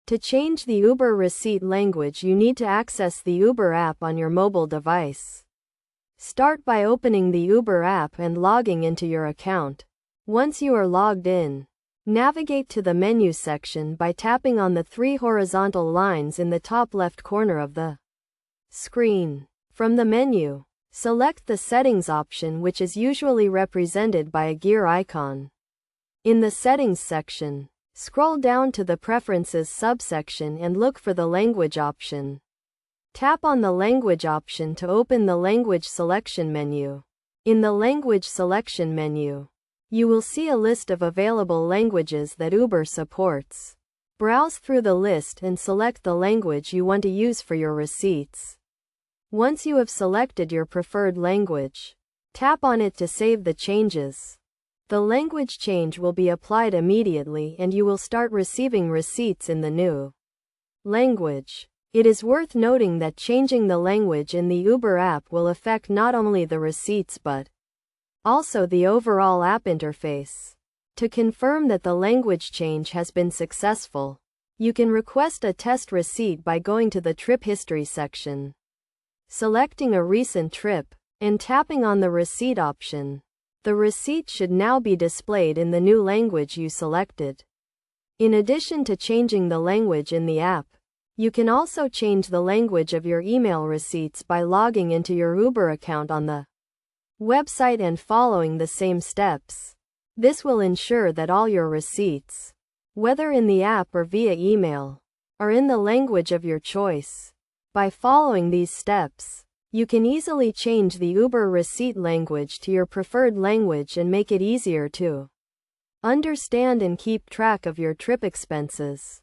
To change the Uber receipt language, you need to access the Uber app on your mobile device. Start by opening the Uber app and logging into your account. Once you are logged in, navigate to the menu section by tapping on the 3 horizontal lines in the top left corner of the screen. From the menu, select the Settings option, which is usually represented by a gear icon. In the Settings section, scroll down to the Preferences subsection and look for the Language option. Tap on the Language option to open the Language Selection menu. In the Language Selection menu, you will see a list of available languages that Uber supports. Browse through the list and select the language you want to use for your receipts. Once you have selected your preferred language, tap on it to save the changes. The language change will be applied immediately and you will start receiving receipts in the new language. It is worth noting that changing the language in the Uber app will affect not only the receipts but also the overall app interface. To confirm that the language change has been successful, you can request a test receipt by going to the Trip History section, selecting a recent trip, and tapping on the Receipt option. The receipt should now be displayed in the new language you selected. In addition to changing the language in the app, you can also change the language of your email receipts by logging into your Uber account on the website and following the same steps. This will ensure that all your receipts, whether in the app or via email, are in the language of your choice. By following these steps, you can easily change the Uber receipt language to your preferred language and make it easier to understand and keep track of your trip expenses.